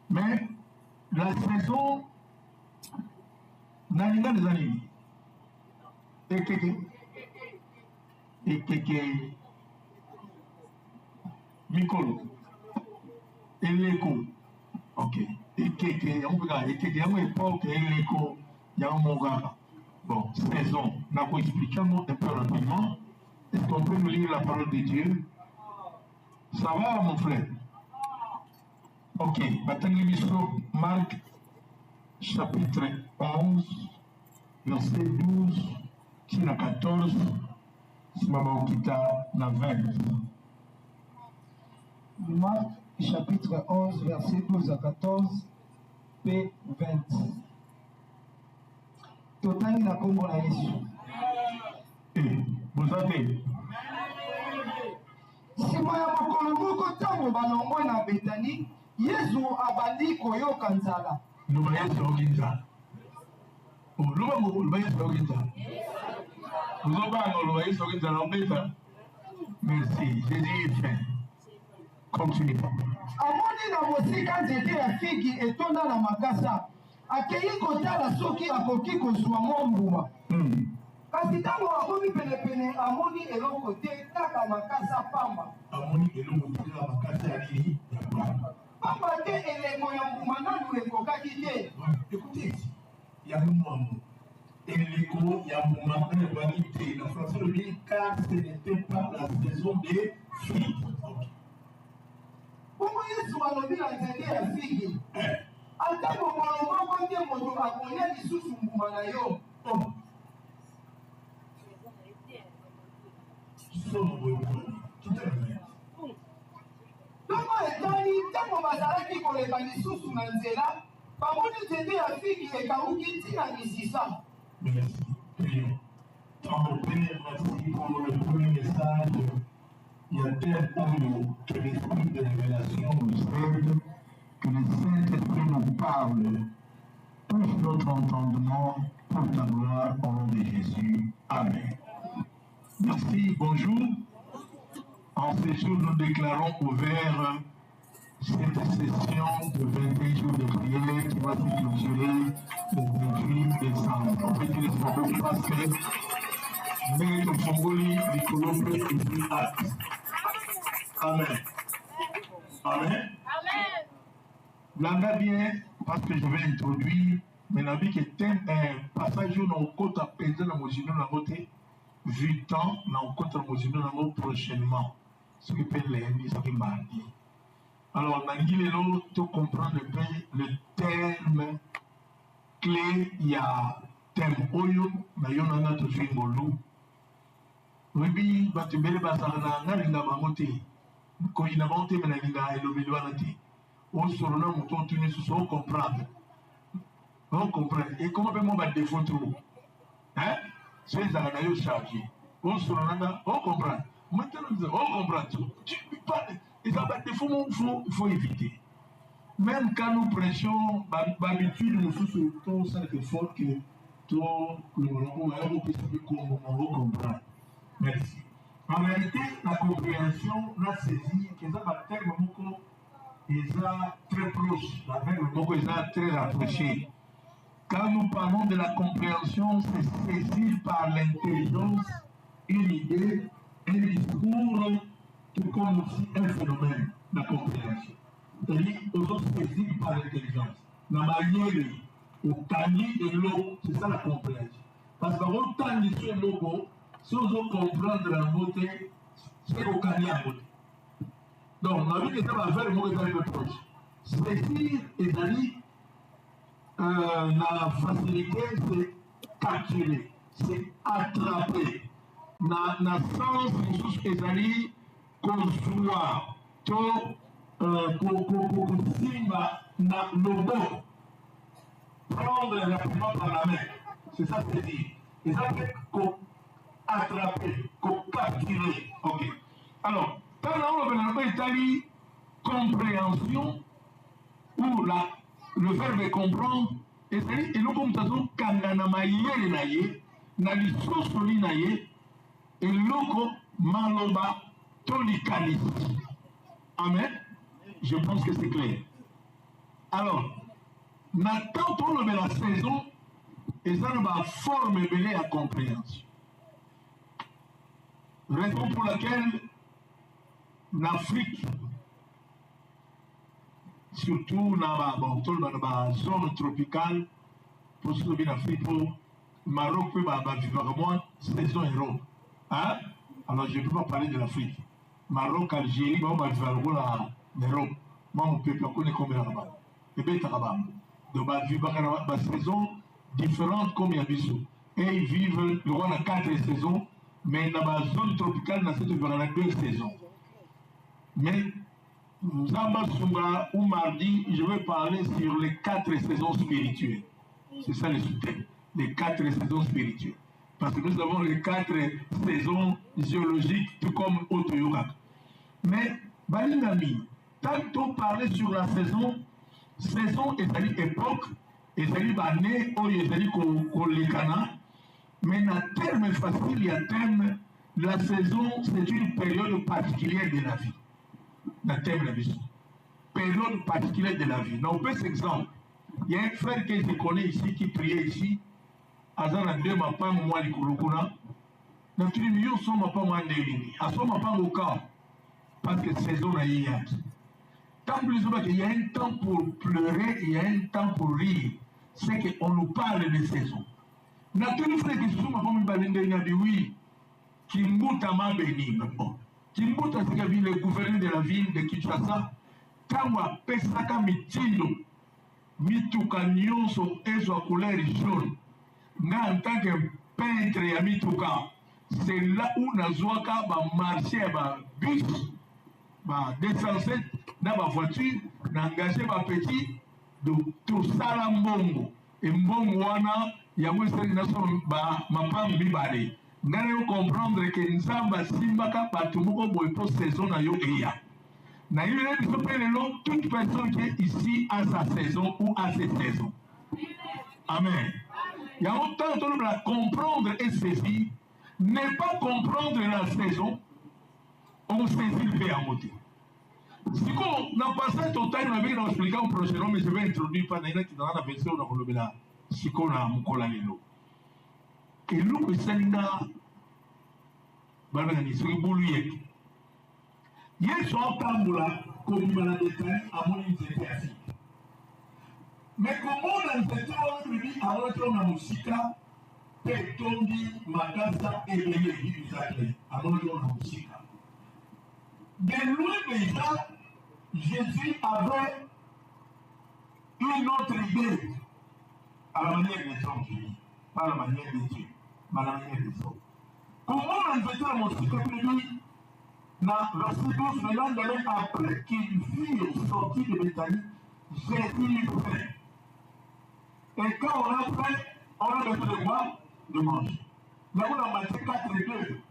Mais la saison n'a pas des animaux. Et Mikolo. Eleko. Ok. Et on peut dire, et on époque, Eleko, il y a un mot. Bon, saison. Nous avons expliqué un peu rapidement. Est-ce qu'on peut nous lire la parole de Dieu? Ça va, mon frère? Ok. Maintenant, Marc, chapitre 11, verset 12, qui na 14, si maman quitta na 20. Marc, chapitre 11, verset 12 à 14, p 20. Totali na kombo na Yesu. Vous avez sima ya mokolo moko ntango balongwa na Betani, Yesu abandi koyoka nzala. Luba Yesu okinza. Luba Yesu okinza. Luba Yesu okinza na mbeta. Merci, Jésus est fait. Continue. Amoni na mosika nzete ya figi etonda na makasa. Akei kotala soki akoki kozwa mbuma. Kasi ntango akomi penepene amoni eloko te kaka makasa pamba. Amoni eloko te kaka makasa ya nini? Pamba te elengo ya mbuma nanu ekokaki te. Écoutez, il y a un moment. Elengo ya mbuma nanu ekokaki te. Na français le dit car ce n'était pas la saison des figues. Bongo Yesu alobi na nzete ya figi. Ata mokolo moko nde moto akolia lisusu mbuma na yo. Ntango etali ntango bazalaki koleka lisusu na nzela, bamoni nzete ya figi ekauki ntina misisa. Merci. Prions. Ton Père, merci pour le premier message. Il y a tel que l'esprit de révélation nous aide, que le Saint-Esprit nous parle. Touche notre entendement pour ta gloire au nom de Jésus. Amen. Merci, bonjour. En ce jour, nous déclarons ouvert cette session de 21 jours de prière qui va se clôturer le 28 décembre. On peut dire les Fongoli parce que mais le Fongoli, les Colombes et les actes. Amen. Amen. Amen. Blanda bien, parce que je vais introduire, mais la vie qui est un passage où nous compte à peser dans mon genou la beauté, vu temps, nous compte à mon genou la beauté prochainement. Ce qui peut lundi, ce qui est mardi. Alors, nous tout comprendre le terme clé, il y a terme oyo, mais il y en a toujours une bolou. Oui, tu belle basana, n'a pas monté. Quand il a monté, mais il a élevé. On se rend compte qu'on tourne sur son comprendre. On comprend. Et comment peut-on défaut trop? Hein? C'est ça, on a chargé. On se rend compte, on comprend. Maintenant, on comprend tout. Tu parles. Et ça va défaut, il faut éviter. Même quand nous prêchons, d'habitude, nous faisons tout ça de faute que tout le monde on comprend. Merci. En réalité, la compréhension, la saisie, que ça va terme beaucoup. Ils sont très proches, avec le mot, ils sont très rapprochés. Quand nous parlons de la compréhension, c'est saisir par l'intelligence une idée, un discours, tout comme aussi un phénomène, la compréhension. C'est-à-dire, aux autres saisir par l'intelligence. La manière, au tani de l'eau, c'est ça la compréhension. Parce qu'au tani sur l'eau, si on veut comprendre la beauté, c'est au tani à beauté. Donc, on a vu que ça va faire le mot que ça va proche. Saisir et d'aller, la facilité, c'est capturer, c'est attraper. Na sens, c'est d'aller construire, pour simba, na logo, prendre rapidement par la main. C'est ça, c'est dire. Et ça fait attraper, capturer. Ok. Alors, quand on a compréhension, ou le verbe comprendre, et c'est-à-dire, et nous comme ça, kangana maïe naïe, na l'issosoli naïe, et l'oko maloba tolikanisi. Amen. Je pense que c'est clair. Alors, maintenant, la saison, et ça va former à compréhension. Raison pour laquelle l'Afrique, surtout dans la zone tropicale, pour ce qui est l'Afrique, pour Maroc, peut vivre saison Europe. Hein? Alors, je ne peux pas parler de l'Afrique. Maroc, Algérie, on va vivre l'Europe. Moi, mon peuple, on connaît combien là-bas. Et bien, donc, on vivre une saison différente comme il y a Bissou. Et ils vivent le roi dans 4 saisons, mais dans la zone tropicale, dans cette zone, il y a 2 saisons. Mais, Zamba Sunga ou mardi, je vais parler sur les 4 saisons spirituelles. C'est ça le sous-thème, les 4 saisons spirituelles. Parce que nous avons les 4 saisons géologiques, tout comme Otoyoka. Mais, Balinami, tant qu'on parlait sur la saison est époque, est année, ou est mais dans terme facile, il y a terme, la saison, c'est une période particulière de la vie. Dans terme de la vie. Période particulière de la vie. Donc, on peut s'exemple. Il y a un frère que je connais ici, qui priait ici, Azana 2 mapang moi li kulukuna. Dans tous les millions, sont mapang moi ndévini. À son mapang au camp. Parce que saison a y a. Tant plus il y a un temps pour pleurer, il y a un temps pour rire. C'est qu'on nous parle de saison. Dans tous les frères qui sont mapang m'balende dit oui. Kimbuta m'a béni. Kimbuta c'est le gouverneur de la ville de Kinshasa. Kawa pesaka mitindo. Mituka nyonso ezwa couleur jaune. Nga en tant que peintre ya mituka, c'est là où nazwaka ba marché ba bus, ba 207 na ba voiture, na engagé ba petit de tout sala mbongo. Et mbongo wana ya mweseli naso ba mapam bibale. Nga yo comprendre que nzamba simbaka batu moko boy po saison na yo eya. Na yo biso pe lelo toute personne qui est ici à sa saison ou à ses saisons. Amen. Il y a autant de comprendre et saisir, ne pas comprendre la saison, on saisit le pays à moitié. Si on a passé ton temps avec l'expliquer au prochain, mais je vais introduire par qui dans la version de la si on a mon colalino. Et nous, que c'est là, Balbani, c'est le boulier. Hier soir, Tamboula, comme il m'a détaillé, à mon initiative. Mais comment on a fait avant de la musique, Petondi, Makasa et les Sacré, avant de la musique. De loin déjà, Jésus avait une autre idée à la manière des hommes, pas à la manière de Dieu, mais à la manière des hommes. Comment on a fait la musique prévue dans verset 12, le lendemain après qu'ils furent sortis de Béthanie, Jésus fait. Et quand on a fait, on a besoin de quoi? De manger. Là où on a Matthieu 4 et 2,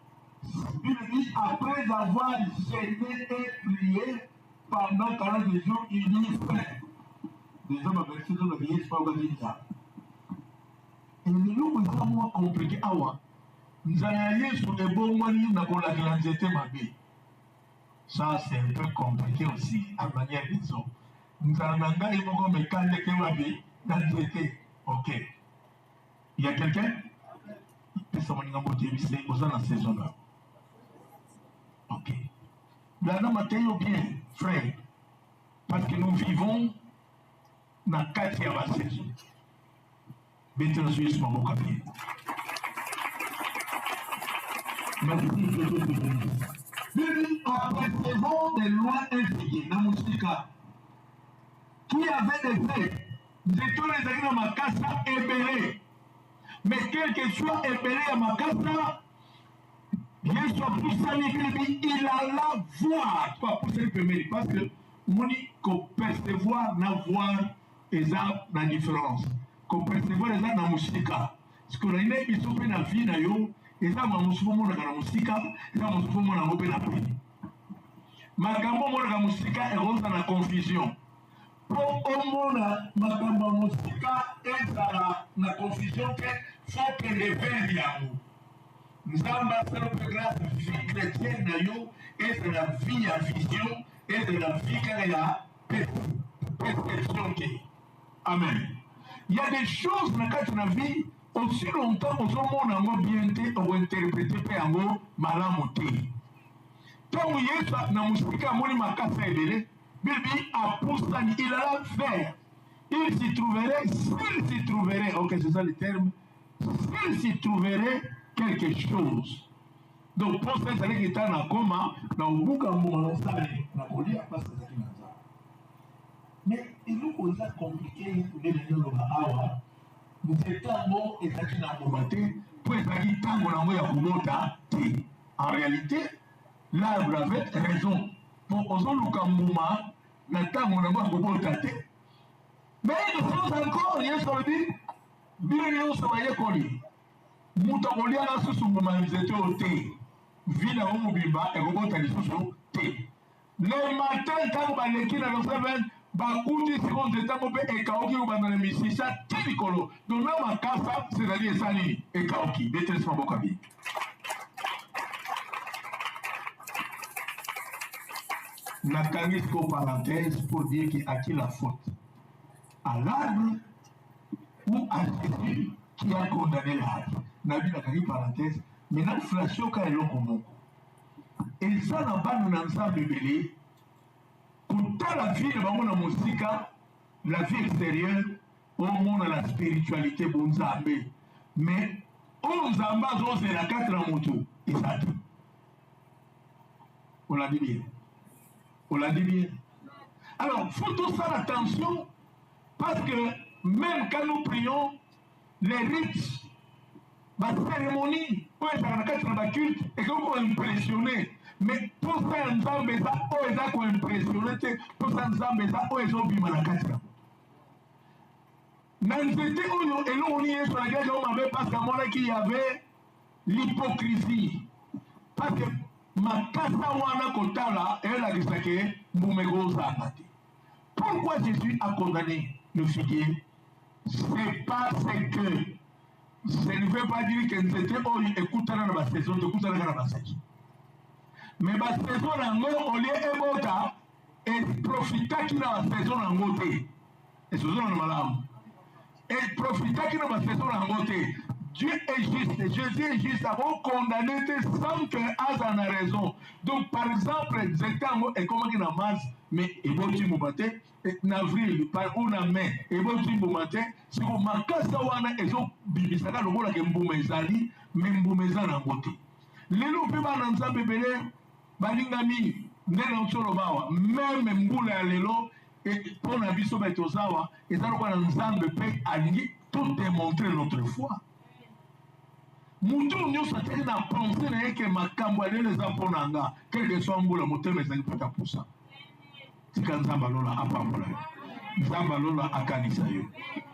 il dit, après avoir gêné et prié pendant 40 jours, il dit frère. Les hommes avec ce que le vieil pas dire ça. Et nous, nous avons compliqué. Nous allons sur les bons moyens dans la glandiété ma vie. Ça, c'est un peu compliqué aussi, à manière des hommes. Nous allons aller pour me calmer que ma vie. Ok. Il y a quelqu'un? C'est dans la saison là. Ok. Là, nous bien, frère. Parce que nous vivons dans la 4e saison. Maintenant, je suis mon cabinet. Merci. Apercevons de loin un figuier, dans mon cas, qui avait des faits. Nous étions les amis dans ma casa ébélés. Mais quel que soit ébélé à ma casa, bien soit pour ça, il alla voir. Pas pour ça, il peut me parce que on dit qu'on percevoir, n'avoir, et ça, la différence. Qu'on percevoir, et ça, dans la musique. Parce que l'année, ils sont dans la vie, et ça, dans la musique, et ça, dans la musique, la vie. Magambo, dans la musique, et on dans la confusion. Pour omona makambo musika ezala na confusion que faut que les vers yamu. Nzamba c'est notre grâce vie chrétienne na yo et de la vie à vision et de la vie qu'il y a perception. Amen. Il y a des choses dans la vie, aussi longtemps que on a bien été ou interprété par un malamoté. Tant que Yesu na musika moni makasa ebele, Bibi a poussé, il alla faire. Il s'y trouverait, s'il s'y trouverait, ok, c'est ça le terme, s'il s'y trouverait quelque chose. Donc, pour ça, c'est qu'il est en coma, dans le bouc en moment, ça n'a pas lieu à passer ça. Mais il nous pose ça compliqué pour les gens de la nous étions et ça qui n'a pas battu, pour être dit, tant qu'on a envoyé à Kumota, en réalité, l'arbre avait raison. Pour aux autres Mouma, la temps on a envoyé à Kumota. Mais nous sommes encore, il y a sur le dit, bien nous sommes à Yekoli. Moutakolia la sous Mouma, ils étaient au thé. Villa au Moubiba et Kumota les sous thé. Le matin, quand on a l'équipe dans le 7, bakuti seconde étape et kaoki ou banane misisa tibikolo donc là ma casa c'est-à-dire sani et kaoki déteste pas beaucoup abi la canisse pour parenthèse pour dire qu'il a qui la faute à l'arbre ou à Jésus qui a condamné l'arbre n'a vu la canisse parenthèse mais l'inflation quand elle est au et ça n'a pas nous ensemble belé. Pour la vie de musique, la vie extérieure, au monde a la spiritualité bonzambe. Mais on zamba c'est la 4 en moto. Et ça dit. On l'a dit bien. On l'a dit bien. Alors, il faut tout faire attention parce que même quand nous prions, les rites, la cérémonie, pour être dans la 4 en culte, et qu'on peut impressionner. Mais pour faire un zambé, ça, on est impressionné, pour faire un zambé, ça, on est obligé à la 4. Même si on est sur la guerre, on avait parce qu'il y avait l'hypocrisie. Parce que ma casa wana kotala, elle a dit que Boumego Zambati. Pourquoi Jésus a condamné le figuier? C'est parce que ça ne veut pas dire que c'était écouté dans la saison, écouté dans la saison. Mais la saison au lieu ebota et profita qui dans la saison en côté. Et ce sont les malades. Et profita qui dans la saison en côté. Dieu est juste, Jésus est juste avant condamné sans que Azan a raison. Donc par exemple, Zetango est comme un masse, mais il va dire Moubaté, en avril, par une main, il va dire Moubaté, si vous marquez ça, et vous bibisaka le rôle que Mboumezali, mais Mboumezan en côté. Les loups peuvent en bébé. Balingami ndena solo bawa même mbula lelo et pour la biso betozawa et ça quoi nzambe pe alingi tout démontrer notre foi mutu nyosa tena penser na yeke makambo alele za ponanga quel que soit mbula motema ezangi pata pusa tika nzamba lola apambola nzamba lola akanisa yo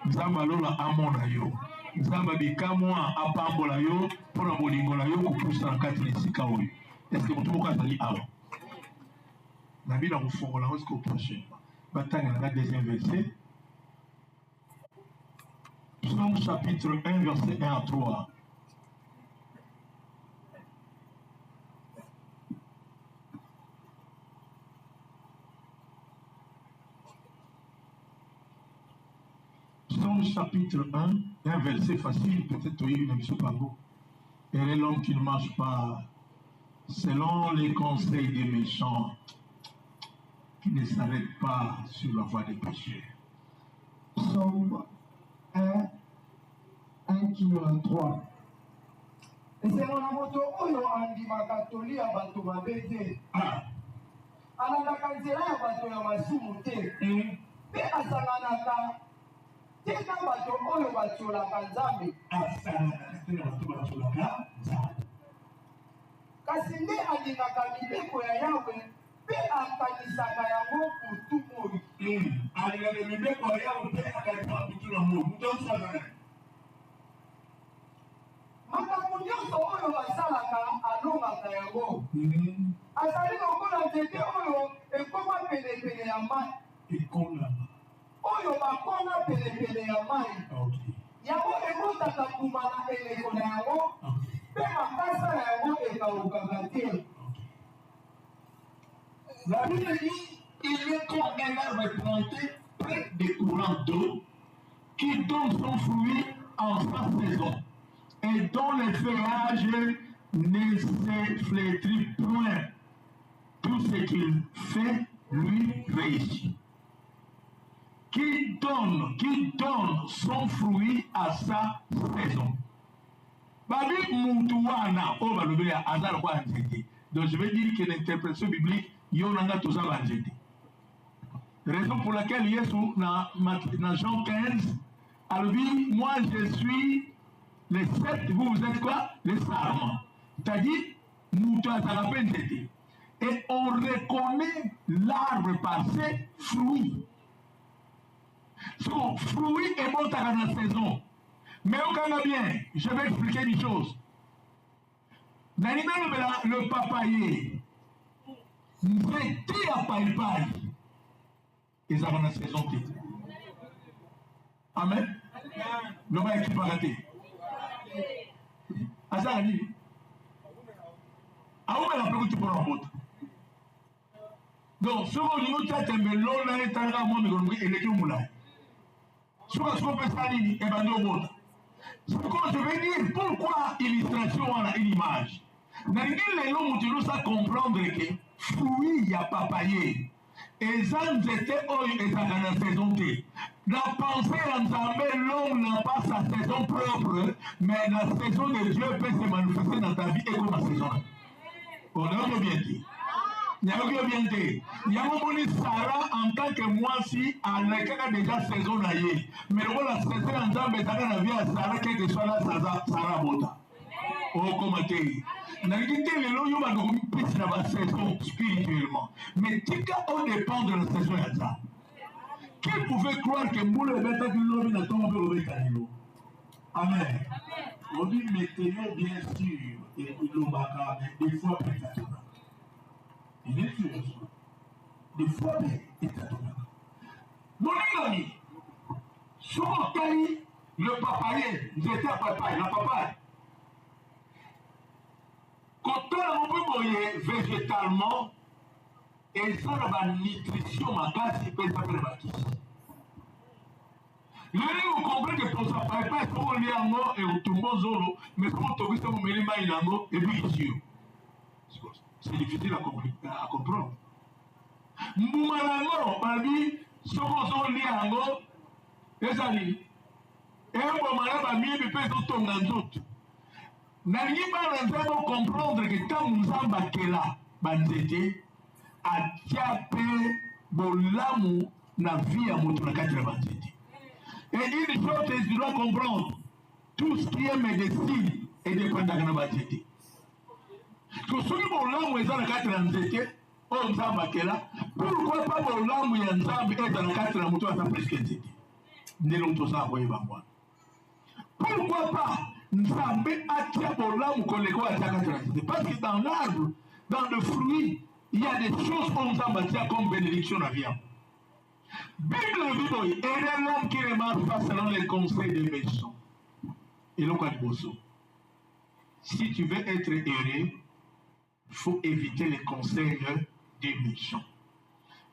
nzamba lola amona yo nzamba bikamwa apambola yo pona bolingo na yo kupusa na kati na esika oyo. Est-ce que vous pouvez dire la Bible vous fera jusqu'au prochain. Bataille dans la deuxième verset. Psaume chapitre 1, verset 1 à 3. Psaume chapitre 1 verset facile, peut-être oui, mais monsieur Pablo. Et l'homme qui ne marche pas selon les conseils des méchants, qui ne s'arrêtent pas sur la voie des pécheurs. Psaume 1, 3. Et c'est mon moto oyo andimaka toli ya bato mabe te. Alandaka nzela ya bato ya masumu te. Mpe asanganaka te na bato oyo batiolaka Nzambe. Kasi nde alingaka mibeko ya Yawe mpe akanisaka yango kutu moi. Alingaka mibeko ya Yawe mpe akanisaka kutu na moi. Makambo nyonso oyo basalaka alongaka yango. Azali lokola nzete oyo ekoma penepene ya mai. Oyo bakona penepene ya mai. Yango ekotaka mbuma na eleko na yango. Mpe makasa na yango ekawukaka te. La Bible dit il est comme un arbre planté près des courants d'eau qui donne son fruit en sa saison et dont le feuillage ne se flétrit point. Tout ce qu'il fait lui réussit. Qui donne son fruit à sa saison. Babi Moutouana, oh Balobéa, Azar Wanzete. Donc je vais dire que l'interprétation biblique, Yonanga Tosa Wanzete. Raison pour laquelle Yesu, dans Jean 15, a dit, moi je suis les sept, vous êtes quoi? Les sarments. C'est-à-dire, Moutouana Wanzete. Et on reconnaît l'arbre par ses fruits. Son fruit est bon dans la saison. Mais on connaît bien, je vais expliquer une chose. Le papayer, c'était à paille-paille. Ils avaient la saison. Amen. Le va équipe arrêté. Azali. Ah oui, mais la prégunte pour un autre. Donc, ce qu'on nous tient, c'est que l'on a été à moi, mais il est moulin. Ce qu'on peut faire, et ben nous autres. Ce que je veux dire, pourquoi illustration a une image? Dans les langues, tu dois comprendre que fruit, il n'y a pas paillé. Et ça, c'était et ça dans la saison. La pensée en Zambé, l'homme n'a pas sa saison propre, mais la saison de Dieu peut se manifester dans ta vie et comme la saison. On a bien dit. Il y a bien dit. Il y a Sarah en tant que moi si elle a déjà saison naïe. Mais la saison en Zambé, ça a vie à Sarah, quel que soit la Sarah Bota. Oh, comment tu la saison spirituellement. Mais tika on dépend de la saison à ça. Qui pouvait croire que Moule Beta du Lobby n'a tombé au Bécanilo? Amen. On dit météo bien sûr, et l'Obaka, mais des fois peut-être. Il est sûr. Des fois peut-être. Mon ami, sur le papayer, j'étais à papaye, la papaye. Quand on peut végétalement, et ça a une nutrition, ma gaz, il peut s'appeler ma kiss. Vous comprenez que pour ça, pas on est en mort et on tombe en zolo, mais quand on vous met les mains en mort, et puis ici. C'est difficile à comprendre. Moumalango, parmi ceux qui sont liés en mort, et ça dit, et on m'a mis les pieds dans ton ganzout. N'arrive pas à comprendre que quand nous sommes là, banzete, a tiapé bolamu na vie à notre cadre banzete. Et une chose que tu dois comprendre, tout ce qui est médecine est dépendant de la banzete. Que ceux qui bolamu est dans le cadre banzete, on s'en là, pourquoi pas bolamu et ensemble est dans le cadre de notre cadre banzete? Nous l'avons tous envoyé par moi. Pourquoi pas? Nzambe atia bolamu koleko ataka transité. Parce que dans l'arbre, dans le fruit, il y a des choses qu'on Nzambe comme bénédiction à vie. Bible Bible, et l'homme qui ne marche pas selon les conseils des méchants. Et le Bosso. Si tu veux être heureux, il faut éviter les conseils des méchants.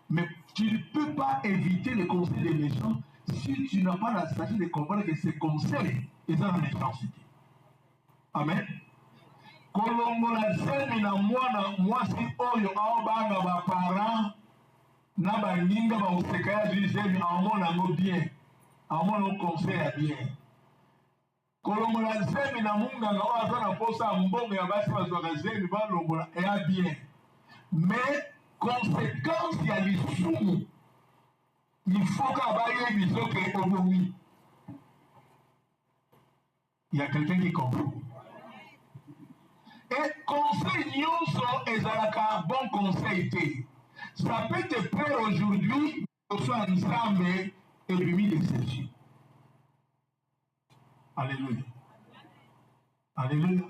Mais tu ne peux pas éviter les conseils des méchants si tu n'as pas la sagesse de comprendre que ces conseils sont dans la méchanceté. Amen. Kolongola zemi na mwana mwasi oyo aobanga ba parents na ba ninga ba useka ya zemi amona ngo bien. Amona conseil ya bien. Kolongola zemi na munga nga oaza na posa mbongo ya basi bazwaka zemi ba longola ya bien. Mais conséquence ya lisumu il faut qu'abaye bisoke obomi. Il y a quelqu'un qui comprend. Et conseil nyonso ezalaka bon conseil. Ça peut te plaire aujourd'hui, soit ensemble et lui l'exception. Alléluia. Alléluia.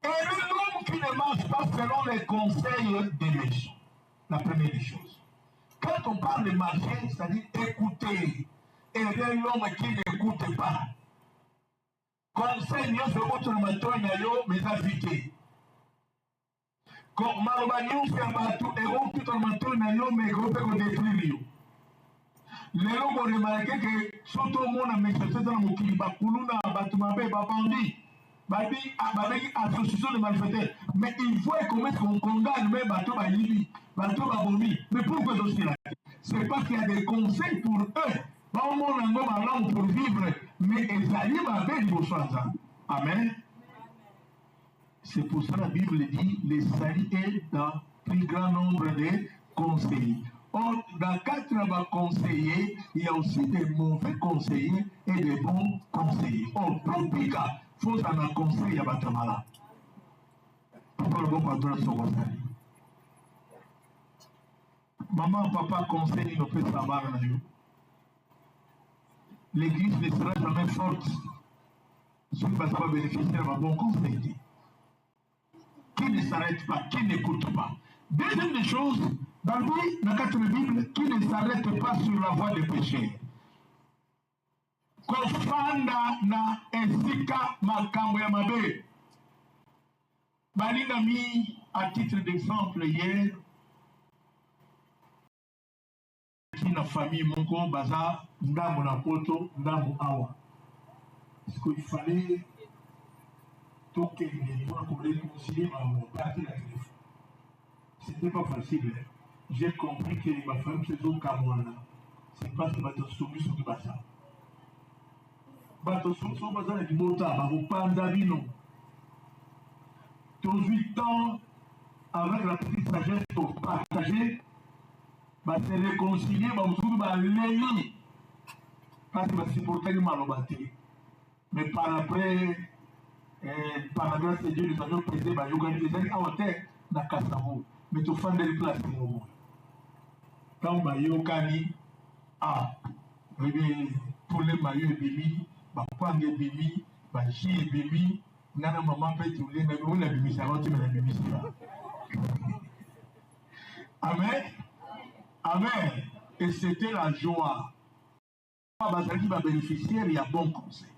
Et l'homme qui ne marche pas selon les conseils des méchants. La première des choses. Quand on parle de marcher, c'est-à-dire écouter. Et l'homme qui n'écoute pas. Conseil, nous sommes votre matin, mais invité. Comme Malobaniou, c'est un bateau, et on peut en bateau, mais on peut détruire. Les gens ont remarqué que surtout le monde a mis ce dans le mot Bakuluna, Batumabé, Babandi, Babi, association de malfaiteurs. Mais il faut comment est-ce qu'on condamne même bateau à Libye, bateau à Bomi. Mais pourquoi aussi là? C'est parce qu'il y a des conseils pour eux. Pas au monde en langue pour vivre, mais ils arrivent à faire du choix. Amen. C'est pour ça que la Bible dit les salis est dans plus grand nombre de conseillers. Or, dans 4 conseillers, il y a aussi des mauvais conseillers et des bons conseillers. Or, pour Pika, il faut un conseil à Batamala. Pourquoi le bon patron se conseille? Maman, papa conseille, nous peut savoir. L'église ne sera jamais forte si vous ne pas bénéficier d'un bon conseil. Qui ne s'arrête pas, qui n'écoute pas. Deuxième des choses, dans la Bible, qui ne s'arrête pas sur la voie des péchés. Kofanda na esika makambo ya mabe. Balinga mis à titre d'exemple hier, qui na famille Mongo Baza, Ndambo na Poto, Ndambo Awa. Parce qu'il fallait toquer les points pour réconcilier ma partie la téléphone. C'était pas facile. J'ai compris que ma femme c'est au Cameroun. C'est pas que ma soumis sur le bassin. Bato soumis sur le bassin est du mota, ma vous pas d'abino. 18 ans, avec la petite sagesse pour partager, bah c'est réconcilier, bah vous trouvez bah l'éli. Parce que c'est pour tel mal au bâti. Mais par après, par la grâce de Dieu, nous avons présenté, bah j'organise à la tête, na Kassavo. Mais tu fais des places au monde. Quand bah yokani, pour les maillots et bimi, bah poing et bimi, bah chi et bimi, nana maman fait tout les mais on a bimi ça va tu me la bimi ça. Amen, amen. Et c'était la joie. Bazali va bénéficier, il y a bon conseil.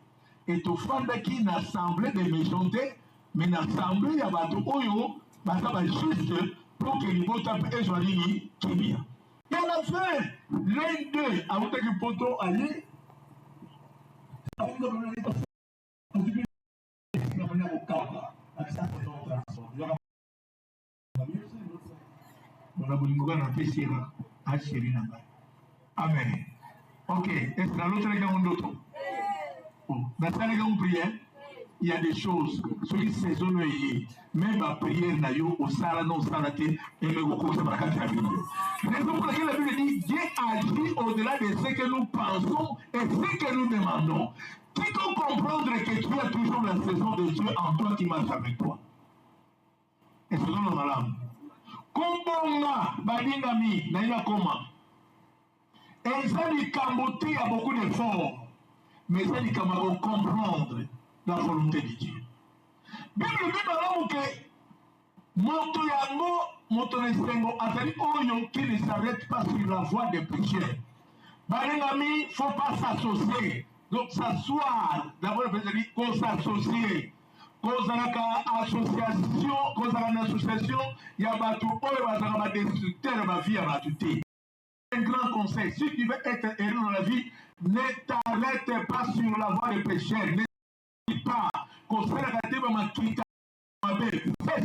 Et tu fais qui une assemblée de méchantés, mais une assemblée il y a bateau oyo, bah ça va juste pour que les mots et joigni qui bien. Et à la fin, l'un d'eux, avec le poteau allé, amen. Ok, est-ce que dans l'autre région d'autres? Dans cette région prière, il y a des choses, sur une saison, même la prière, au Sarano, Sarate, et le Goko, c'est la carte. Raison pour laquelle la Bible dit Dieu agit au-delà de ce que nous pensons et ce que nous demandons. Quiconque comprendre que tu as toujours la saison de Dieu en toi qui marche avec toi. Et c'est dans la langue. Kombonga, Badingami, Naïla Koma. Et ça, il y a beaucoup d'efforts. Mais ça, il faut comprendre la volonté de Dieu. Bible dit que Motonesengo Atali Oyo qui ne s'arrête pas sur la voie des pécheurs. Baringami, il ne faut pas s'associer. Donc s'asseoir, d'abord le président dit qu'on s'associe. Qu'on a une association, il y a des destructeurs de vie à batuter. Un grand conseil, si tu veux être élu dans la vie, ne t'arrête pas sur la voie des pécheurs. Ne dis pas qu'on s'est arrêté dans ma quitte. Fais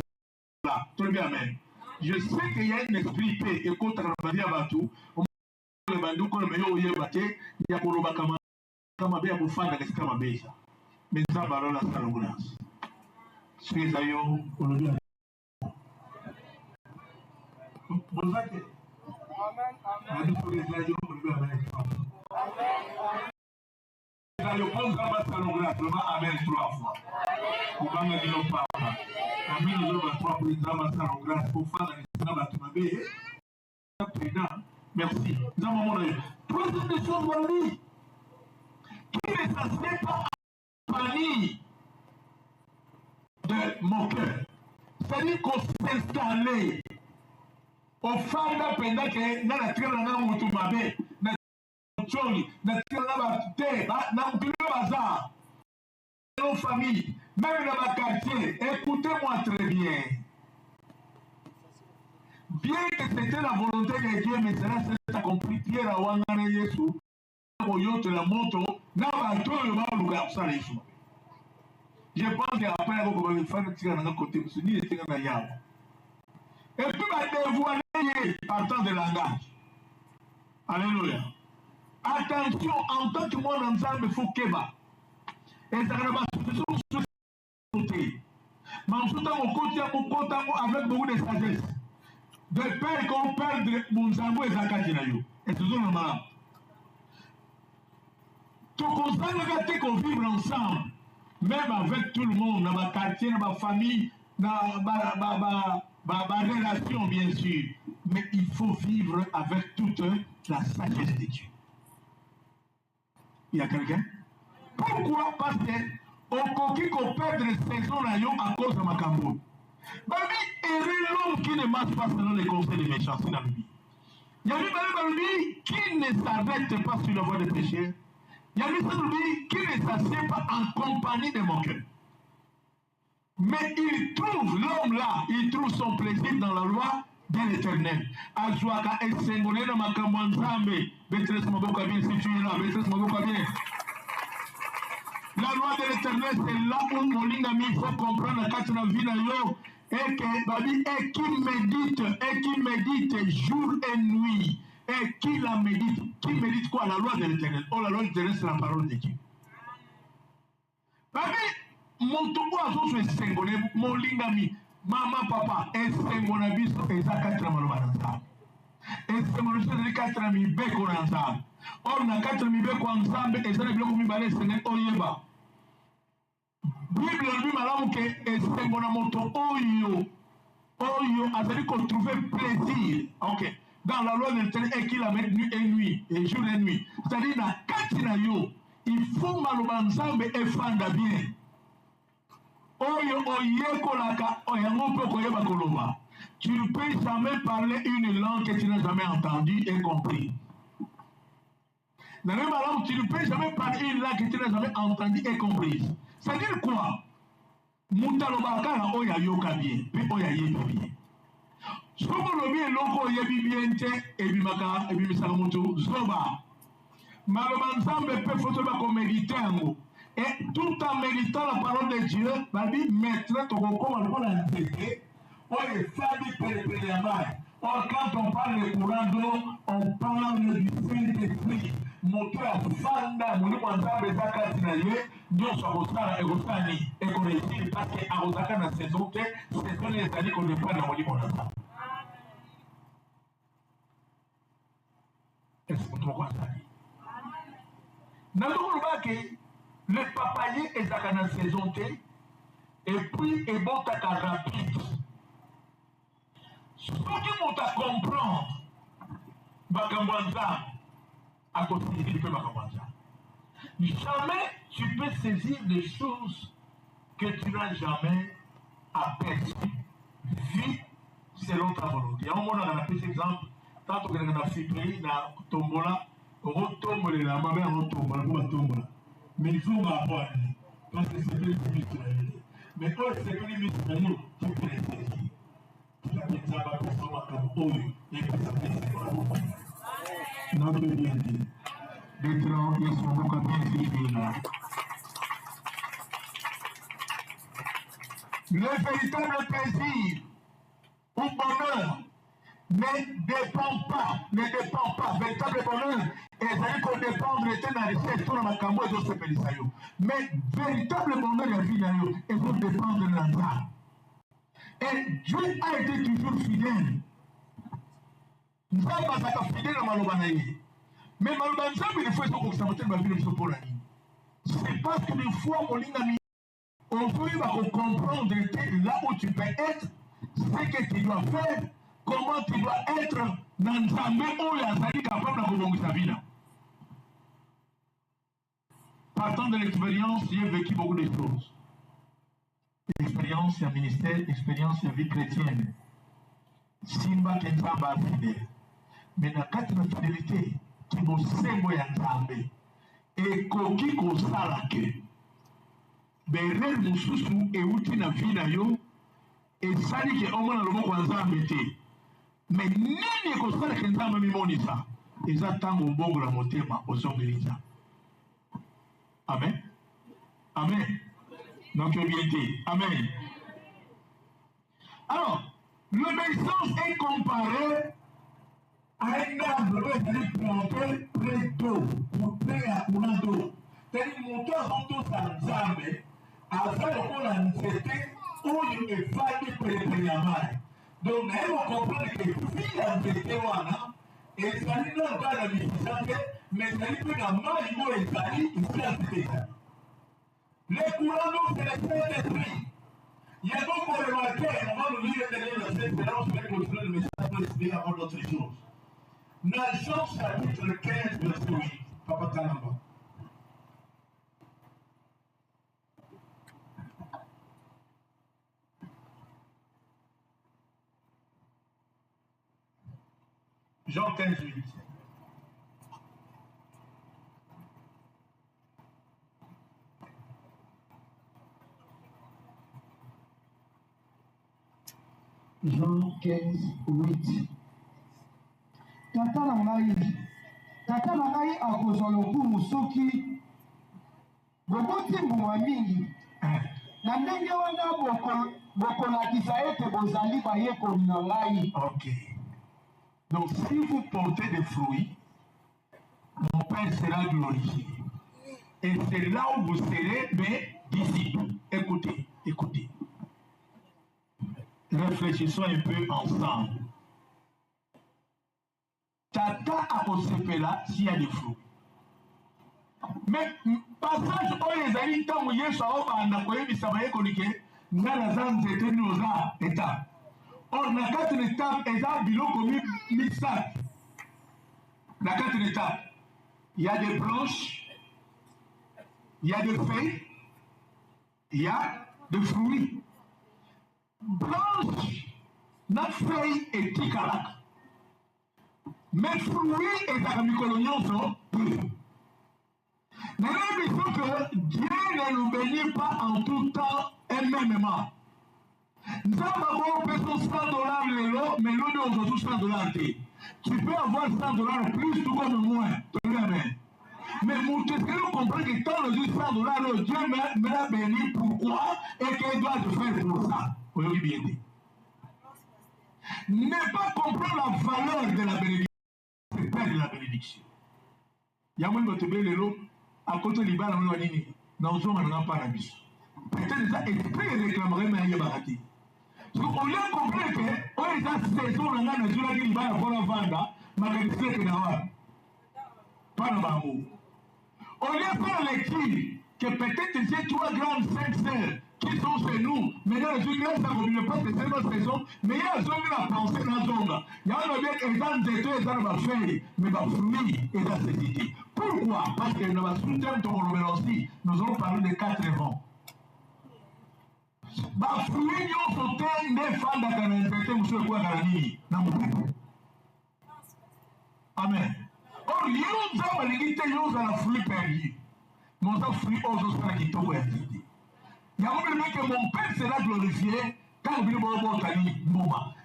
ça. Très bien, amen. Je sais qu'il y a un esprit paix et contre la vie à Batou. Le bandou, comme le meilleur oyer baté, il y a pour le bacama, comme un bé à bouffer, il y a un bé. Mais ça va dans la salle de grâce. C'est ça, yo, on le dit. Vous êtes. Amen. Merci. Troisième des choses, mon ami, qui ne s'assied pas à la famille de mon cœur. C'est-à-dire qu'on s'installe. Ofanda penda ke na natikala na mutu mabe na choli natikala na batute na mpilo bazar nos familles même dans ma quartier écoutez-moi très bien bien que c'était la volonté de Dieu, mais cela s'est accompli. Pierre a wangana Yesu, oyote la moto, na batoyo ba luka kusala Yesu. Je pense qu'après, on va faire tirer dans côté, parce que ni était dans la. Et puis, on va dévoiler partant de langage. Alléluia. Attention, en tant que monde ensemble, il faut qu'il y ait. Et ça va se sauter. Mais en tout temps, avec beaucoup de sagesse. De peur qu'on perde mon zambo et Zakatinayo. Et c'est toujours normal. Tout constat négatif qu'on vit ensemble. Même avec tout le monde, dans ma quartier, dans ma famille, dans ma relation, bien sûr. Mais il faut vivre avec toute la sagesse de Dieu. Il y a quelqu'un? Pourquoi? Parce que on coquille qu'on perd les saisons à cause de ma cambo. Babi, et l'homme qui ne marche pas selon les conseils des méchants, c'est la Bible. Il y a Babi qui ne s'arrête pas sur la voie des pécheurs. Il y a celui qui ne s'assied pas en compagnie de mon cœur. Mais il trouve, l'homme là, il trouve son plaisir dans la loi de l'Éternel. Azouaka et Sengolé dans ma camonzambe. Bétresse Maboka bien, si tu es là, Bétresse Maboka bien. La loi de l'Éternel, c'est là où mon lingami, il faut comprendre quand la vie là, et que Babi, et qui médite jour et nuit. Et qui la médite? Qui médite quoi? La loi de l'Éternel. Oh, la loi de l'Éternel, c'est la parole de Dieu. Babi, mon tobo a son sengolé, mon lingami, maman, papa, et sengonabi, et ça, quatre malobanza. Et sengonabi, quatre mi beko nanza. Or, na quatre mi beko ensemble, et ça, les blocs mi balé, c'est oyeba. Bible, lui, malamu ke, et sengonamoto, oyo, a-t-il qu'on trouvait plaisir. Ok. Dans la loi de l'Éternel, et qu'il a mis nuit et nuit, et jour et nuit. C'est-à-dire, dans Katinayo, il faut malobanzambe et fanda bien. Oyo oyeko laka, oyango pe koyeba koloba. Tu ne peux jamais parler une langue que tu n'as jamais entendue et compris. Dans le même langue, tu ne peux jamais parler une langue que tu n'as jamais entendue et comprise. C'est-à-dire quoi? Mutalobaka na oya yoka bien, pe oya yeba bien. Somo lobi eloko yebi bien te ebimaka ebimisaka mutu zoba. Malobanzambe pe foto ba ko méditer ngo. Et tout en méditant la parole de Dieu, Babi maintenant ton recours à la nzeke, on est fabi pérépéréamai. Or quand on parle de courant d'eau, on parle du Saint-Esprit. Moteur fanda muli mwanzambe zaka tinaye, nyoso akosala ekosani ekoreisir parce que akozaka na saison te, saison ezali ko dépendre na molimo na nzambe. Est-ce que tu me comprends? Nazokoloba le papaye est à la saison T, et puis il bon à rapide. Ce qui m'ont à comprendre, Bakamwanza, à côté de Bakamwanza. Jamais tu peux saisir des choses que tu n'as jamais aperçues. Vis selon ta volonté. On a un petit exemple, tant que nous avons fait na tombola, retombe la main, retombe. Mais il faut m'avoir, parce que c'est plus limite. Mais quand c'est plus limite, tu peux les saisir. Tu as mis ça pour savoir comme eux, et que ça fait c'est non, je viens de dire. Des trans, ils sont beaucoup bien suivis là. Le véritable plaisir ou bonheur ne dépend pas, véritable bonheur. Et ça qu'on dépend de la richesse, tout le macambo et d'autres pays. Mais véritable bonheur et la vie d'ailleurs, et vous dépendre de l'État. Et Dieu a été toujours fidèle. Nous sommes pas fidèles à Malobanaï. Mais Malobanaï, il faut que ça me ma vie pour l'année. C'est parce que des fois, on peut comprendre là où tu peux être, ce que tu dois faire, comment tu dois être dans ta main où il y a sali capable de vous sa vie. Partant de l'expérience, j'ai vécu beaucoup de choses. Expérience, il y a ministère, expérience, il y a vie chrétienne. Simba Kenzamba fidèle. Mais dans quatre fidélité, qui vous semble ya Nzambe, et koki ko salake. Berel mususu e uti na vie na yo, et sali ke omo na loboko ya Nzambe te. Mais nini kosala kenzama mimonisa. Eza tango mbongo la motema ozongeliza. Amen. Amen. Donc bien dit. Amen. Alors, l'obéissance est comparée à un arbre qui est planté près d'eau, ou près à courant d'eau. C'est-à-dire que mon cœur sont tous ensemble, afin qu'on a une certaine où il est fatigué pour les premiers. Donc, nous comprenons que si la vérité et ça n'est pas dans la vie, mais ça n'est pas dans ma vie, et ça n'est pas dans la les courants d'eau, c'est le Saint-Esprit. Il y a beaucoup de remarquer, on va nous lire le verset, mais là, je vais continuer le message pour expliquer avant d'autres choses. Dans Jean chapitre 15, verset 8, Papa Kalamba. Jean 15, 8. Jean 15, 8. Tata na ngai akozwa lokumu soki boboti mbuma mingi na ndenge wana bokolakisa ete bozali bayekoli na ngai. Ok. Donc si vous portez des fruits, mon Père sera glorifié. Et c'est là où vous serez mes disciples. Écoutez, écoutez. Réfléchissons un peu ensemble. Tata a concepé là s'il y a des fruits. Mais passage où les amis tant où Yesu a obanda koyebisa bayekoli ke ngala za nzete noza étape. Or na quatre étapes eza biloko mixage. Na quatre étapes, il y a des branches, il y a des feuilles, il y a des fruits. Branche na feuille etikalaka. Mais fruits ezalaka mikolo nyonso te. Nayebi biso que Dieu ne nous bénit pas en tout temps et mêmement. Nzamba bo peso $100 lelo, mais l'autre aujourd'hui $100 te. Tu peux avoir $100 plus tout comme moins. Amen. Mais mon testeur comprend que quand le dit $100, Dieu me l'a béni. Pourquoi? Et qu'il doit te faire pour ça. Vous l'avez bien dit. Ne pas comprendre la valeur de la bénédiction. C'est perdre la bénédiction. Il y a même des gens à côté de l'Ibara, on a dit, dans le monde, on n'a pas la mission. Peut-être ça, esprit réclamerait, mais il y a barati. Donc, on a compris que, on est à cette saison, on a dit, il va avoir la vanda, mais il sait que d'avoir. Pas le bambou. On a fait lecture que peut-être ces trois grandes 5 sœurs qui sont chez nous, mais dans les gens, ça ne veut pas que c'est notre saison, mais il y a un zone la pensée dans la zone. Il y a un bien qui est dans les deux, dans la feuille, mais dans le fruit et dans cette idée. Pourquoi? Parce que dans la sous-thème de mon aussi, nous allons parler de 4 évents. Bah, fruit, nous sommes des fans de la nzete, nous sommes quoi dans la nuit, dans mon peuple. Amen. Or, nous avons l'égalité, nous avons la fruit perdu. Nous avons fruit aux autres qui t'ont été. Il y a un que mon Père sera glorifié quand il va au Tani.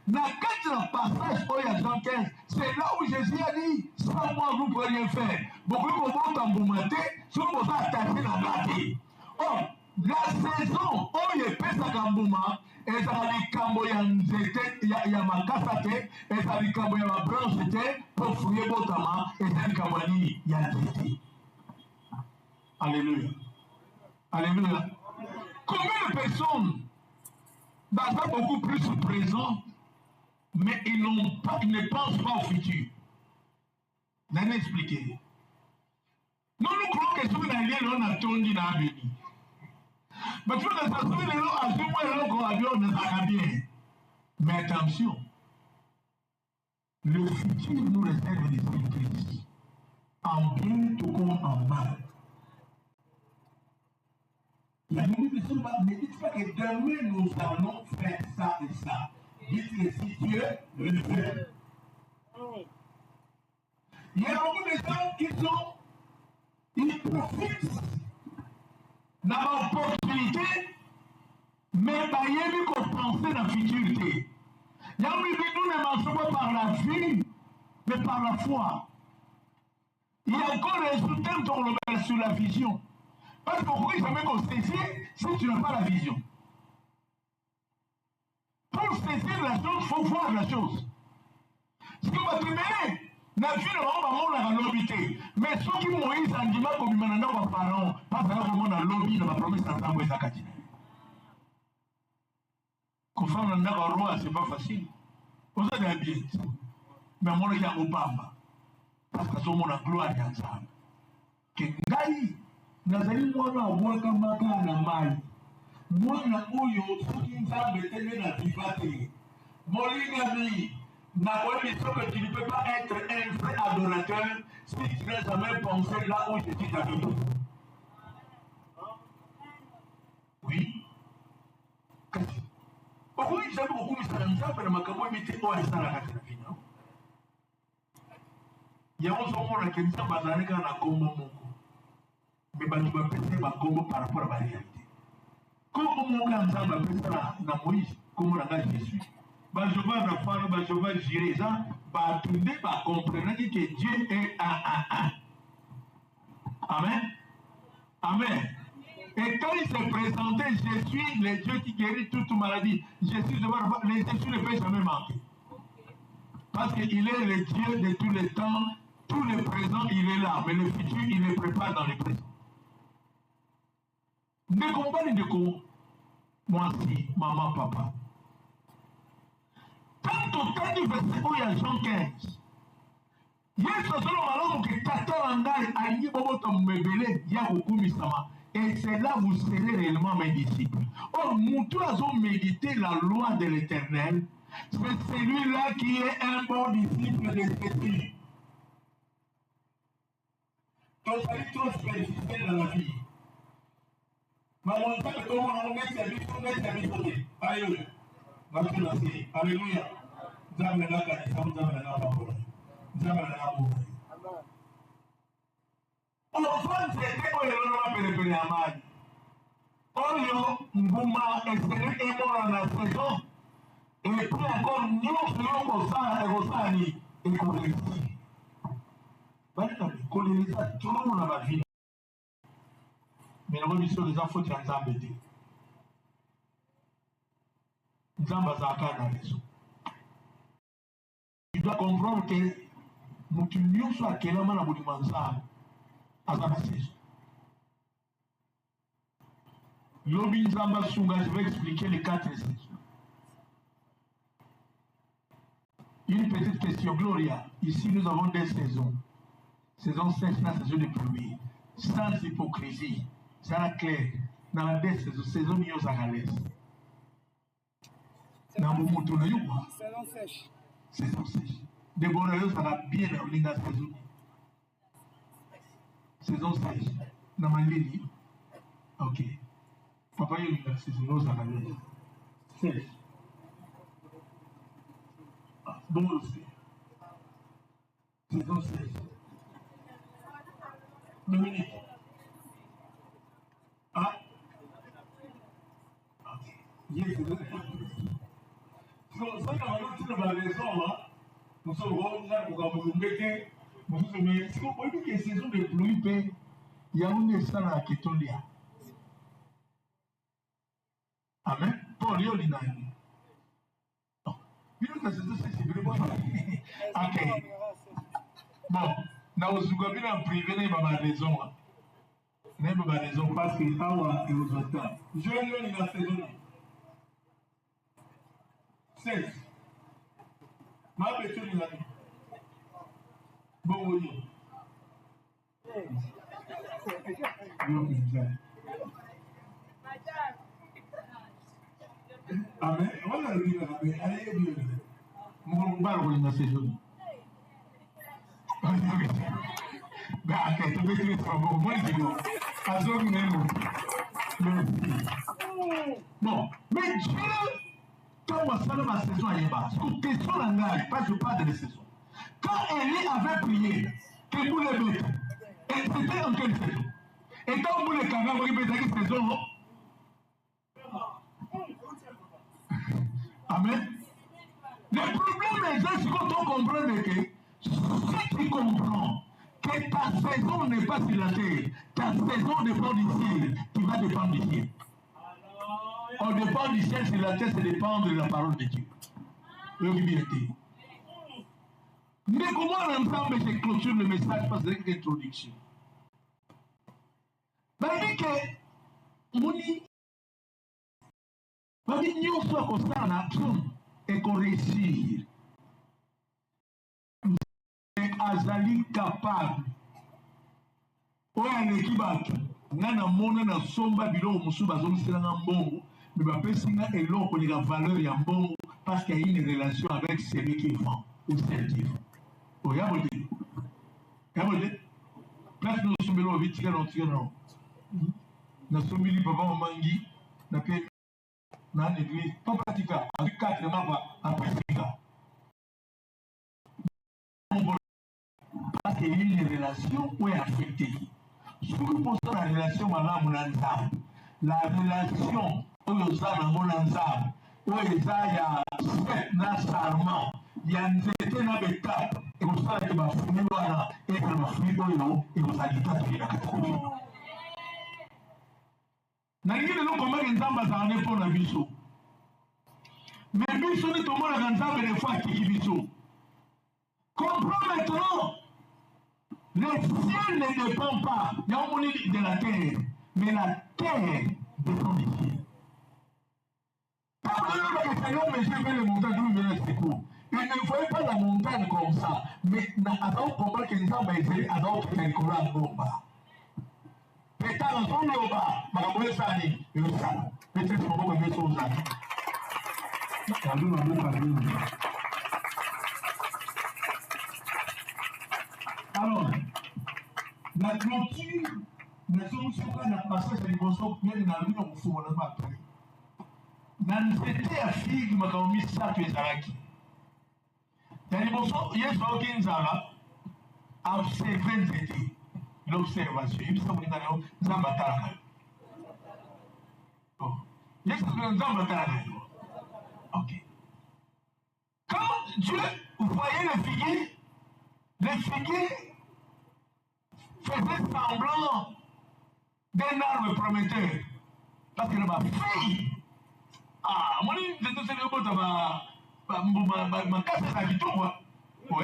Dans le passage où il y a Jean 15, c'est là où Jésus a dit sans moi vous ne pouvez rien faire. Beaucoup de gens ont emboumaté, sont attachés dans la vie. Or, la saison où il y a Pesa Kambouma, et ça va dire Kamboya Nzete, il y a Makasate, et ça va dire Kamboya Branchete, pour fouiller Botama, et ça va dire Kamboyani, il y a Nzete. Alléluia. Alléluia. Combien de personnes sont beaucoup plus au présent, mais ils ne pensent pas au futur? N'allez expliquer. Nous croyons que ce qu'on a lié, on a tourné dans la vie. Mais tu vois, ça se fait, on a bien. Mais attention, le futur nous réserve des surprises, en bien tout comme en mal. La Bible ne dit pas que demain nous allons faire ça et ça. Dites-le si Dieu le fait. Il y a beaucoup de gens ils profitent de l'opportunité, mais ils ne pensent pas dans la futurité. Nous ne marchons pas par la vue, mais par la foi. Il y a encore un résultat sur la vision. Parce que pourquoi jamais qu'on saisit si tu n'as pas la vision? Pour saisir la chose, il faut voir la chose. Ce que va te mener, la vie ne va pas l'obité. Mais ceux qui Moïse a dit comme il m'a dit au pharaon, pas vraiment dans l'obité, dans la promesse ensemble et Zakati. Quand on a un roi, c'est pas facile. Vous avez bien. Mais on a un Obama. Parce que sommes la gloire d'ensemble. Que Ngai, nazali mwana waka maka na mai. Mwana oyo soki nzambe tene na vivate. Molingami, n'a pas dit que tu ne peux pas être un vrai adorateur si tu n'as jamais pensé là où je dis ta vie. Oui. Pourquoi il s'agit beaucoup de ça? Mais ma camo imite au instant la carte de vie. Il y a un moment qui nous a basé dans la combo. Mais tu vas péter ma combo par rapport à la réalité. Comment mon gars va péter la Moïse, comme la gage Jésus. Je vais faire, je vais gérer ça. Tout le monde va comprendre que Dieu est un. Amen. Amen. Et quand il s'est présenté, je suis le Dieu qui guérit toute maladie. Jésus ne peut jamais manquer. Parce qu'il est le Dieu de tous les temps, tout le présent, il est là. Mais le futur, il le prépare dans le présent. Ne comprenez de quoi? Moi aussi, maman, papa. Tant au temps du verset où il y a Jean 15. Yesu solo malamu que tata ngai alingi boboto mbebele ya kokumisama. Et c'est là vous serez réellement mes disciples. Or, Moutou a médité la loi de l'Éternel. C'est celui-là qui est un bon disciple de Jésus. Donc, ça lui trop spécifique dans la vie. Maman, ça fait comment on met service côté. Alléluia. Alléluia. Zamena kanisa, zamena babula. Zamena babula. Enfant, c'était quoi le nom de Amadi? Oyo, Mbuma, Estere, et mort en la saison. Et puis encore, nous, Rosani, et Colisi. Colisi, tout le monde a vie. Mais la mission des enfants, tu as Zambété. Zamba Zaka dans les eaux. Tu dois comprendre que nous sommes à quel moment la Boudimanza à sa saison. Lobi Zamba Sunga, je vais expliquer les 4 saisons. Une petite question, Gloria. Ici, nous avons des saisons. Saison sèche, la saison de pluie. Sans hypocrisie. Ça va clair. Dans la des saisons, saison mieux à l'aise. Dans mon moto, saison sèche. Saison sèche. De bonnes raisons, ça va bien dans la saison. Saison sèche. Dans ma ligne. Ok. Papa, il y a une saison à l'aise. Sèche. Bon aussi. Saison sèche. Dominique. Ah. Ok. Yes, c'est vrai. Ça, il y a une raison, là. Nous sommes là pour nous mettre. Nous sommes si vous voyez que saison de pluie, il y a une salle à Ketolia. Amen. Paul, il y a une année. Ok. Bon, nous sommes en privé, nous avons raison. Nous avons raison parce que Awa est aux autres. Je vais lire la saison. 16. Ma béton il a dit. Bon, oui. Amen. On a lu la paix. Allez, bien. Mon bar, on a saison. Bah, ok, tu veux que tu sois bon. Moi, je dis non. Bon, mais Dieu, quand on va faire ma saison à Yéba, parce que question langage, pas je parle de la saison. Quand Élie avait prié, que vous les mettez, et c'était en quelle saison? Et quand vous les canards, vous répétez quelle saison? Amen. Le problème est que quand on comprend que si tu comprends que ta saison n'est pas sur la terre, ta saison dépend du ciel, tu vas dépendre du ciel. On dépend du ciel sur la terre, c'est dépendre de la parole de Dieu. Mais comment ensemble je clôture le message parce que c'est une introduction. Parce que Mouni, parce que nous sommes constant en action et qu'on réussit. Azali capable. Oya nekibaki. Ngana mona na somba bilo musu bazomisela na mbongo. Mais bapesi nga eloko ni la valeur ya mbongo parce qu'il y a une relation avec celui qui vend ou celle qui vend. Oya bote. Ya bote. Place nous sombelo vitika na tika na. Na sombili papa mangi na pe na l'église. Pas pratika. Avec 4 membres à pratika. Parce qu'il y a une relation où est affectée. Surtout pour ça, la relation madame Nanzam. La relation où il y a Nanzam, où il y a un sarment, il y a une certaine étape, et vous savez que ma famille là, et que ma famille là, et vous allez tout la catégorie. N'allez pas comment les Nzamba ça en est pour la biso. Mais biso ni tout le monde a Nzamba des fois qui biso. Comprends maintenant. Le ciel ne dépend pas de la terre, mais la terre dépend du ciel. Quand le Seigneur me fait les montagnes d'où il est secours, il ne faut pas la montagne comme ça, mais avant qu'on voit que les gens baissent, avant que les courants vont bas. Peut-être en son nom bas, ma mère s'allait, et le salon. Peut-être qu'on va mettre son salon. Alors, la clôture, nous sommes sur la passage de l'évolution pour la vie au fond de ma vie. Dans cette affaire, je me suis mis ça que Zaraki. Dans l'évolution, il y a ce qui est à observer l'observation. Il y a ce qui est Zambatara. Il y a ce qui est Zambatara. Ok. Quand Dieu, vous voyez les figuiers faisaient semblant d'un arbre prometteur. Parce que ma fille, moi, je ne sais pas ma casse à qui tombe. Donc,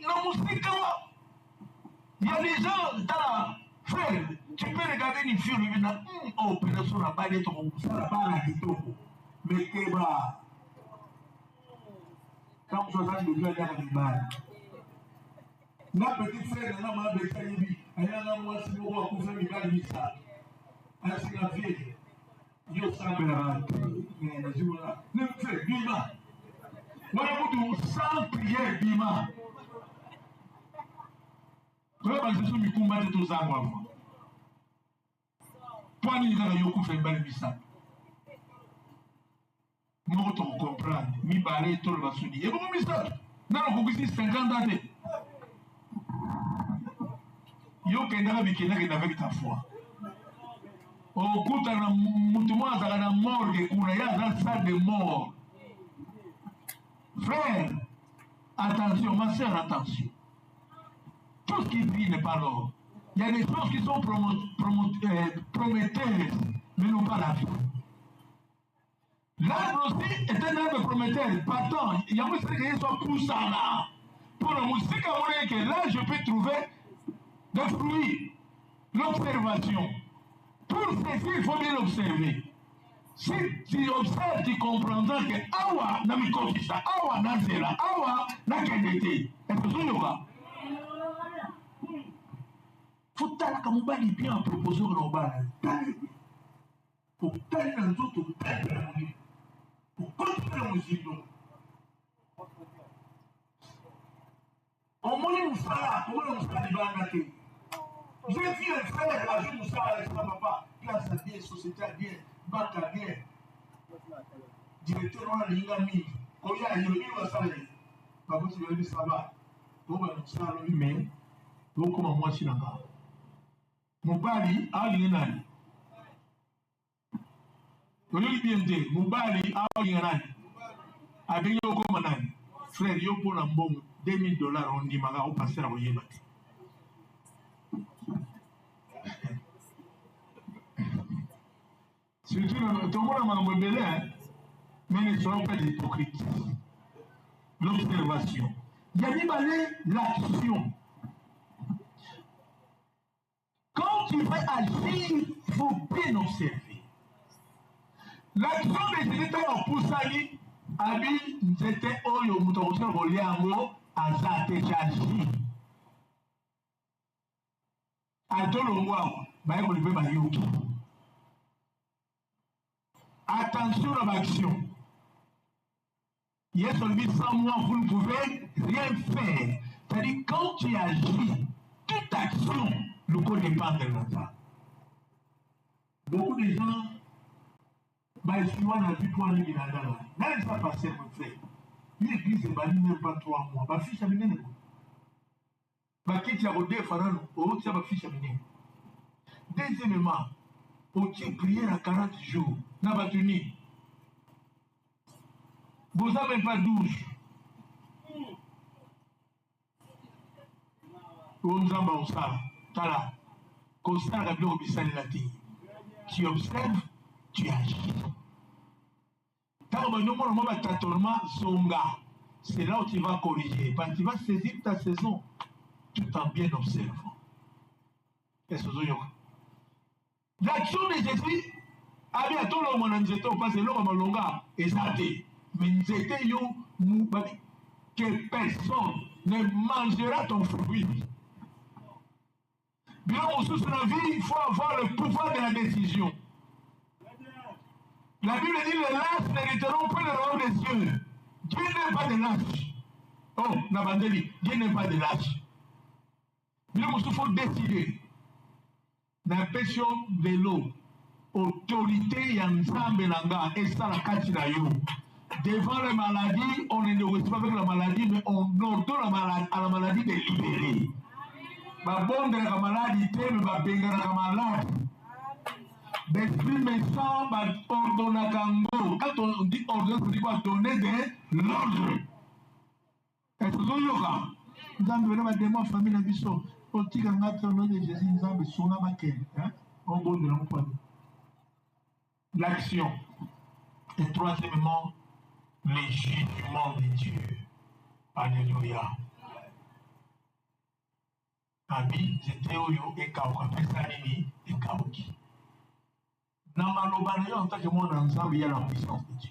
la musique, il y a des gens dans la frère, tu peux regarder une fille, lui dire, oh, personne n'a pas dit ton ça n'a pas la qui tombe. Mais que bras. Quand je regarde le vieux, il y a des balles. Ma petite frère, elle m'a dit, elle a moi, si vous voulez, vous avez mis ça. Elle s'est la vieille. Yo sabe la joie. Ne fais bima. Moi, je sans prière bima. Quand je suis combattu tous à moi. Toi, il y a eu fait belle bissa. Moi, tu comprends. Mi balai tout le basudi. Et vous, bissa. Non, vous avez 50 années. Yo kendaka bikendaka avec ta foi. Okuta na mutu mmoja azala na morgue kuna ya dans salle de mort. Frère, attention, ma soeur, attention. Tout ce qui vit n'est pas l'or. Il y a des choses qui sont prometteuses, mais non pas la vie. L'arbre aussi est un arbre prometteur. Partant, il y a un truc qui soit poussant là. Pour la musique, que là, je peux trouver des fruits. L'observation. Pour ceci, il faut bien l'observer. Si tu observes, tu comprendras que Awa n'a mis comme ça, Awa n'a zéla, Awa n'a qu'un été. Est-ce que c'est le cas? Faut que tu aies bien proposé au bal. Pour que tu aies un autre pour continuer la musique. Au moins, nous sommes j'ai vu un frère la joue Moussa avec sa papa, place à bien, société à bien, banque à bien. Directeur de l'Ingami, quand il y a eu un salaire, papa, tu vas dire ça va. Donc, on s'en va lui-même. Donc, comment moi, je suis là-bas. Mon pari, à l'Ingami. Vous lui bien dit, mon pari, à l'Ingami. Avec yo comme nan. Frère, yo pour un bon $2000 on dit maga au passer à Oyebati. Surtout, tout le monde a un mais ne soyons pas des hypocrites. L'observation. Il y a dit l'action. Quand tu veux agir, il faut bien observer. L'action de Jésus en Poussali, Abi, c'était Oyo Moutousha Roliamo, Azate Chaji. Atolongwa, Baïbole peut Bayuki. Attention à l'action. Yes, on dit sans moi, vous ne pouvez rien faire. C'est-à-dire, quand tu agis, toute action, le corps dépend de l'autre. Beaucoup de gens, ils sont dans la vie pour aller dans la vie. Là, ça passe, mon frère. L'église est bannie même pas 3 mois. Ma fiche à mine. Ma quitte à rodé, Farano, au haut, ma fiche à mine. Deuxièmement, au-dessus prière à 40 jours, n'a pas tenu. Vous n'avez même pas 12. Onzamba Osara, Tala, Costa Rabio Obisani Lati. Tu observes, tu agis. Quand on a un tâtonnement, c'est là où tu vas corriger. Parce que tu vas saisir ta saison tout en bien observant. Qu'est-ce que vous avez? L'action de Jésus, a bien tout le monde en parce que l'homme a longa exalté. Mais c'était que personne ne mangera ton fruit. Bien au sous la vie, il faut avoir le pouvoir de la décision. La Bible dit les lâches n'hériteront pas le royaume des cieux. Dieu n'est pas de lâche. Oh, Nabandeli, Dieu n'est pas de lâche. Bien il faut décider. La pression de l'eau, autorité Yanzambe Nanga, et ça la Kachinayo. Devant les maladies, on ne négocie pas avec la maladie, mais on ordonne à la maladie de libérer. Ma bonne de la maladie, mais ma benga la maladie. L'esprit méchant va ordonner à Kango. Quand on dit ordonner, on dit quoi? Donner de l'ordre. Est-ce que vous avez nous avons donné ma démon famille à Bissot. Au tigre, on a fait le nom de Jésus, nous avons besoin de maquer. On va de l'emploi. L'action. Et troisièmement, les jugements de Dieu. Alléluia. Ami, j'étais au yo et Kaouka, Pessanini et Kaouki. En tant que monde ensemble, il y a la puissance de Dieu.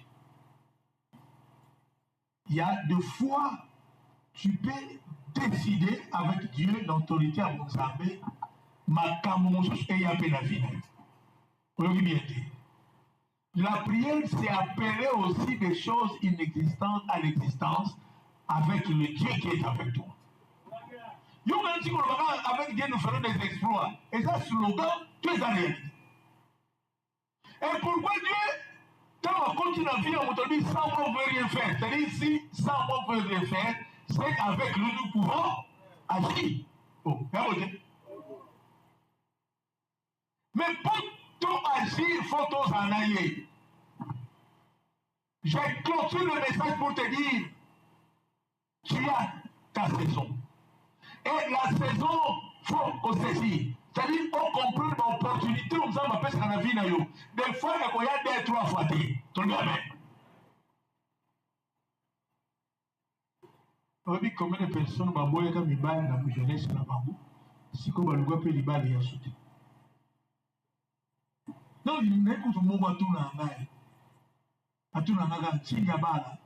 Il y a des fois, tu peux décider avec Dieu, l'autorité à Mozambique, ma camonche et y a la vie. La prière, c'est appeler aussi des choses inexistantes à l'existence avec le Dieu qui est avec toi. Avec Dieu, nous ferons des exploits. Et ça, slogan, tu es en réalité. Et pourquoi Dieu, quand on continue à vivre, on te dit sans moi, on ne veut rien faire. C'est-à-dire, si sans moi, on ne veut rien faire, c'est qu'avec lui, nous pouvons agir. Oh, mais pour tout agir, il faut tout en aller. J'ai clôturé le message pour te dire, tu as ta saison. Et la saison, il faut qu'on saisisse. C'est-à-dire, on comprend l'opportunité, on s'en appelle dans la vie. Des fois, il y a 2-3 fois. Tout le monde. On dit combien de personnes ont été dans la jeunesse dans Bambou. Si on a le les balles, il y a sauté. Donc, il n'y a pas de mots à tout le monde. À tout le monde, il y a balle.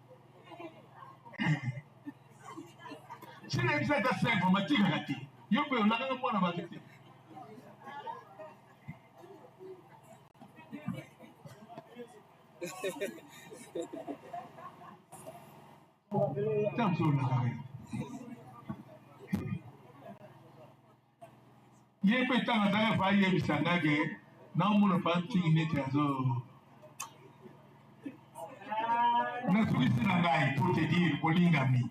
Si les gens sont informatiques, il y a un peu de temps. Il peut être en train de faire des choses. Non, mon enfant, tu n'es pas pour te dire, polygamy.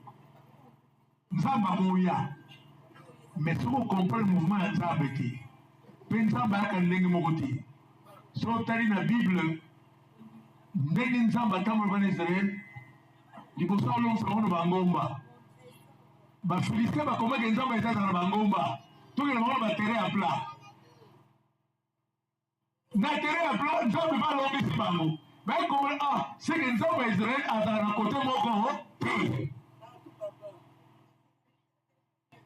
Nous avons mais si vous comprenez le mouvement de Zabeti, pensez à la langue. Si vous avez la Bible, Ndenge Nzamba Tamar Van Israël, liboso olonsa bango na bangomba bafilistin bakomaki nzambe ezaka na bangomba tokena bango na baterrain ya plat na terrain ya plat nzambe balongisi bango bayekomona seke nzambe ya israele azala na kote moko te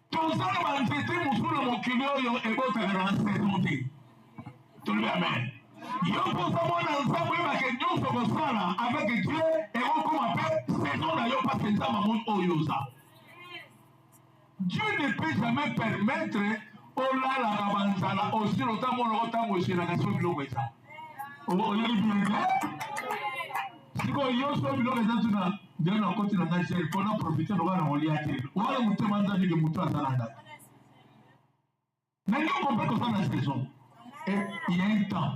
tozala banzete mosusu na mokili oyo ebotaka na saison te tolobi amen yo mposa mwana nzambe oyebake nyonso kosala avec dieu ekokoma mpe saison na yo mpase nzambe amoni oyo oza dieu ne peut jamais permettre olalaka banzala osila otamona otango osilaka so biloko eza oyebi bien sikoyo yo so biloko eza tuna ndio nakoti na ngai sel mpona profite loka na kolia te wana motema nza ndenge motu aza na ngai na nyongo mpe koza na saison il y a un temps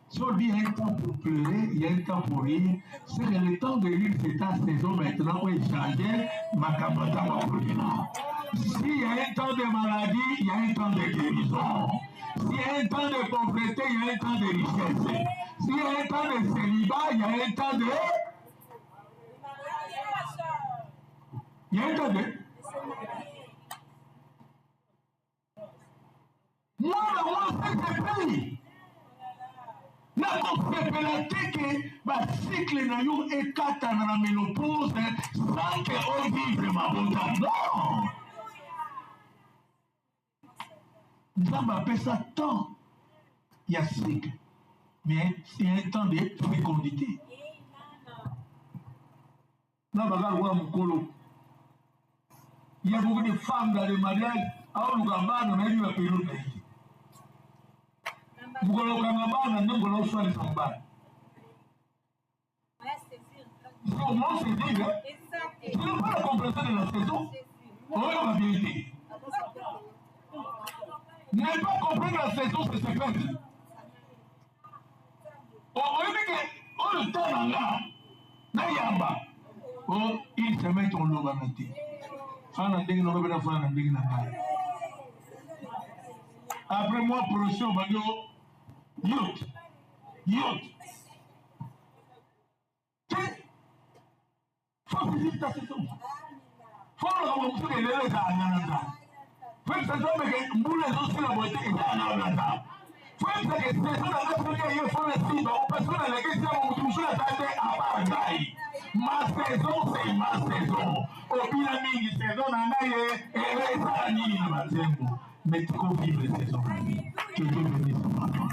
si on dit un temps pour pleurer il y a un temps pour rire c'est que le temps de rire c'est ta saison maintenant où il change makambo ntango akolina s'il y a un temps de maladie il y a un temps de guérison s'il y a un temps de pauvreté il y a un temps de richesse s'il y a un temps de célibat il y a un temps de il y a un temps de moi c'est pays nakosepela te ke bacycle na yo ekatana na ménopause sans ke ovivre mabota non nzambe apesa temps ya cycle mais c'est un temps de fécondité na bakala kwa mokolo il y a beaucoup de femmes dans le mariage aoluka bana na hiyo période na hii mukolo kanga bana nde mukolo oswalisa mubana comment se dire tu n'as pas la compréhension de la saison oyo la vérité ne pas comprendre la saison c'est se perdre oyebi ke oyo temps na nga nayamba il se met olobana te fana na ndenge nango bena fana na ndenge na ngai après moi prochain bango youth faut visiter ta saison faut le mosusu kelele ezalanga na nzambe faut saison meke mbula ezosila bote ezalanga na nzambe faut seke saison na nga soki ye fo na simba parce que nalekisi yango motu mosusu aza te apart ngai ma saison c'est ma saison obina mingi saison na ngai ezala nini na banzembo mais tikovivre saison que Dieu bénisse maintenant